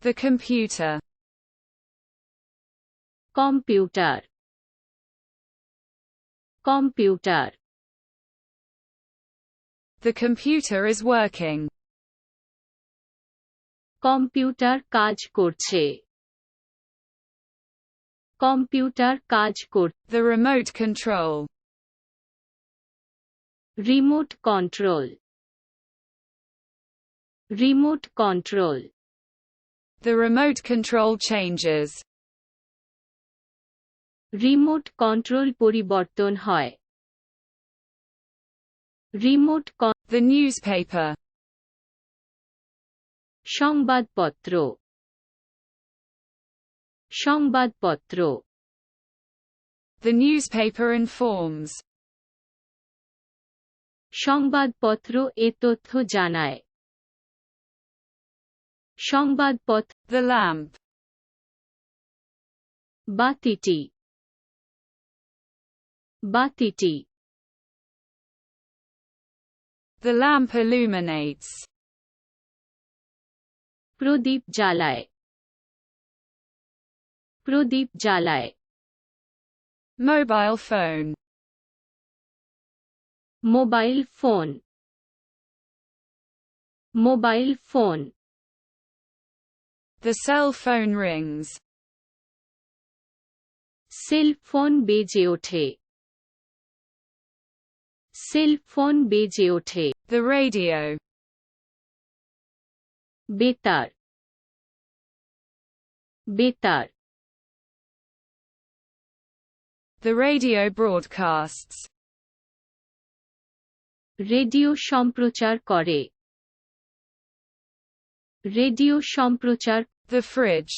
The computer. Computer. Computer. The computer is working. Computer কাজ করছে। Computer কাজ করছে। The remote control. Remote control. Remote control. The remote control changes. Remote control পরিবর্তন হয়। Remote The newspaper. সংবাদপত্র। সংবাদপত্র। The newspaper informs. সংবাদপত্র এ তথ্য জানায়। সংবাদপত্র। The lamp. বাতিটি। বাতিটি। The lamp illuminates. প্রদীপ জ্বালায়। প্রদীপ জ্বালায়। Mobile phone. Mobile phone. Mobile phone. The cell phone rings. Cell phone বেজে ওঠে। সেল ফোন বেজে ওঠে। The radio. বেতার। বেতার। The radio broadcasts. রেডিও সম্প্রচার করে। রেডিও সম্প্রচার। The fridge.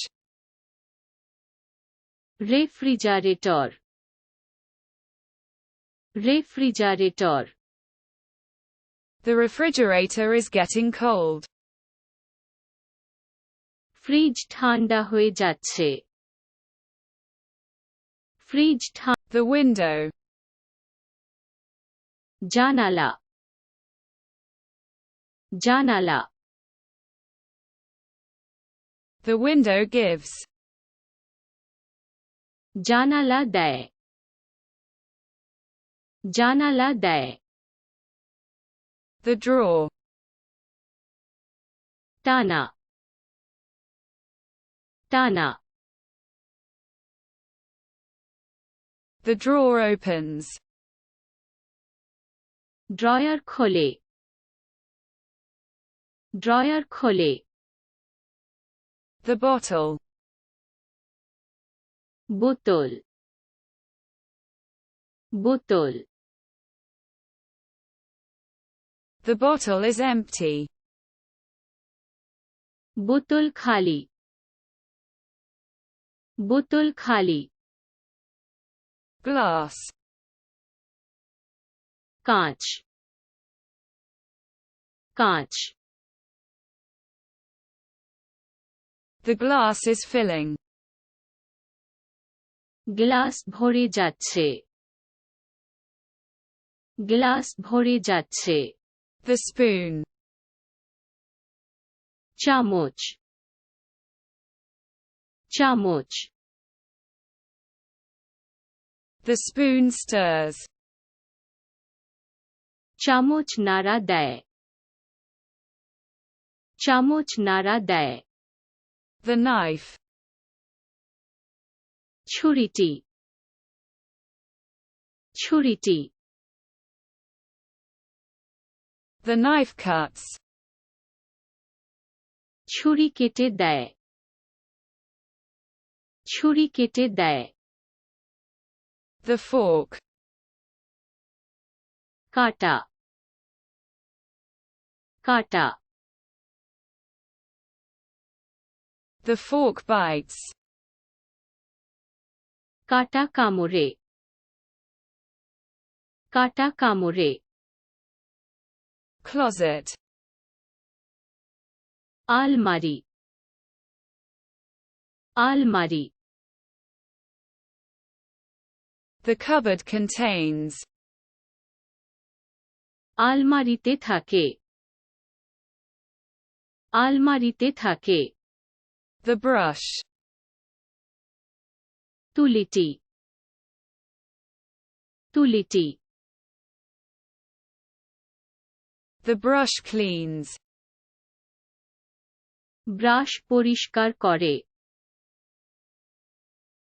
Refrigerator. Refrigerator. The refrigerator is getting cold. Fridge ঠান্ডা হয়ে যাচ্ছে। Fridge The window. জানালা। জানালা। The window gives. জানালা দেয়। জানালা দেয়। The drawer. টানা। টানা। The drawer opens. ড্রয়ার খোলে। ড্রয়ার খোলে। The bottle. বোতল। বোতল। The bottle is empty. বোতল খালি। বোতল খালি। Glass. কাঁচ। কাঁচ। The glass is filling. Glass ভরে যাচ্ছে। গ্লাস ভরে যাচ্ছে। The spoon. চামচ। চামচ। The spoon stirs. চামচ নাড়া দেয়। চামচ নাড়া দেয়। The knife. ছুরিটি। ছুরিটি। The knife cuts. ছুরি কেটে দেয়। ছুরি কেটে দেয়। The fork. কাটা। কাটা। The fork bites. কাটা কামড়ে। কাটা কামড়ে। Closet. আলমারি। আলমারি। The cupboard contains. আলমারিতে থাকে। আলমারিতে থাকে। The brush. তুলিটি তুলিটি The brush cleans. Brush পরিষ্কার করে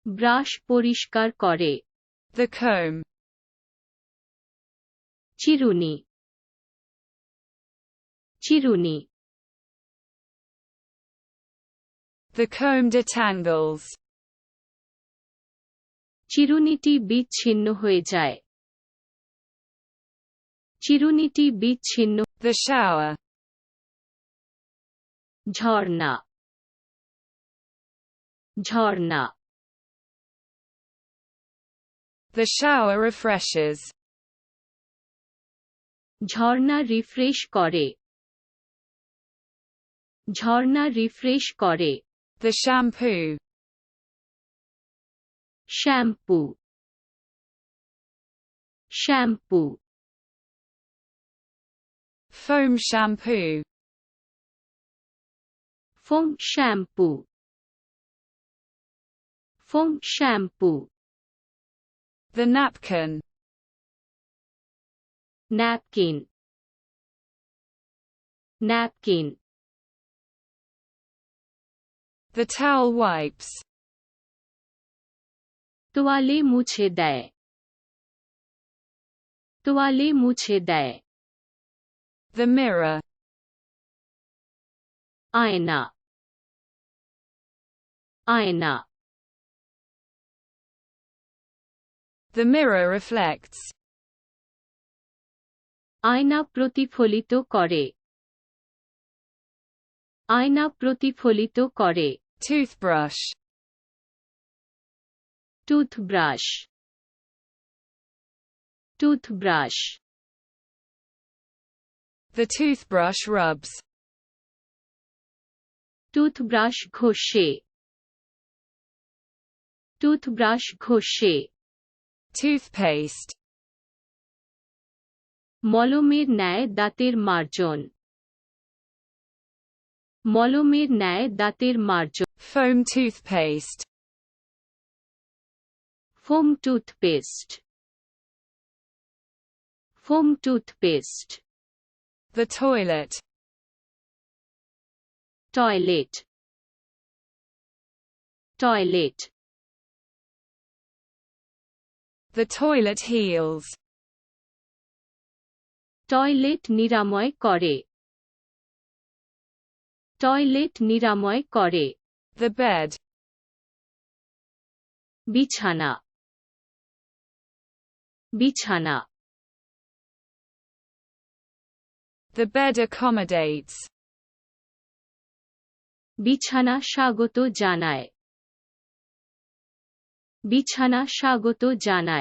ব্রাশ পরিষ্কার করে The comb. চিরুনি চিরুনি The comb detangles. চিরুনিটি বিচ্ছিন্ন হয়ে যায় চিরুনিটি বিচ্ছিন্ন The shower. Jharna Jharna The shower refreshes. Jharna refresh করে ঝর্ণা রিফ্রেশ করে The shampoo. Shampoo shampoo Foam shampoo. Foam shampoo foam shampoo The napkin. Napkin napkin The towel wipes. তোয়ালে মুছে দেয় তোয়ালে মুছে দেয় The mirror. আয়না আয়না The mirror reflects. আয়না প্রতিফলিত করে আয়না প্রতিফলিত করে Toothbrush. Toothbrush toothbrush The toothbrush rubs. Toothbrush ঘষে টুথব্রাশ ঘষে Toothpaste. মলমের ন্যায় দাঁতের মার্জন মলমের ন্যায় দাঁতের মার্জন Foam toothpaste. Foam toothpaste foam toothpaste The toilet. Toilet toilet The toilet heals. Toilet নিরাময় করে টয়লেট নিরাময় করে The bed. বিছানা বিছানা The bed accommodates. বিছানা স্বাগত জানায় বিছানা স্বাগত জানায়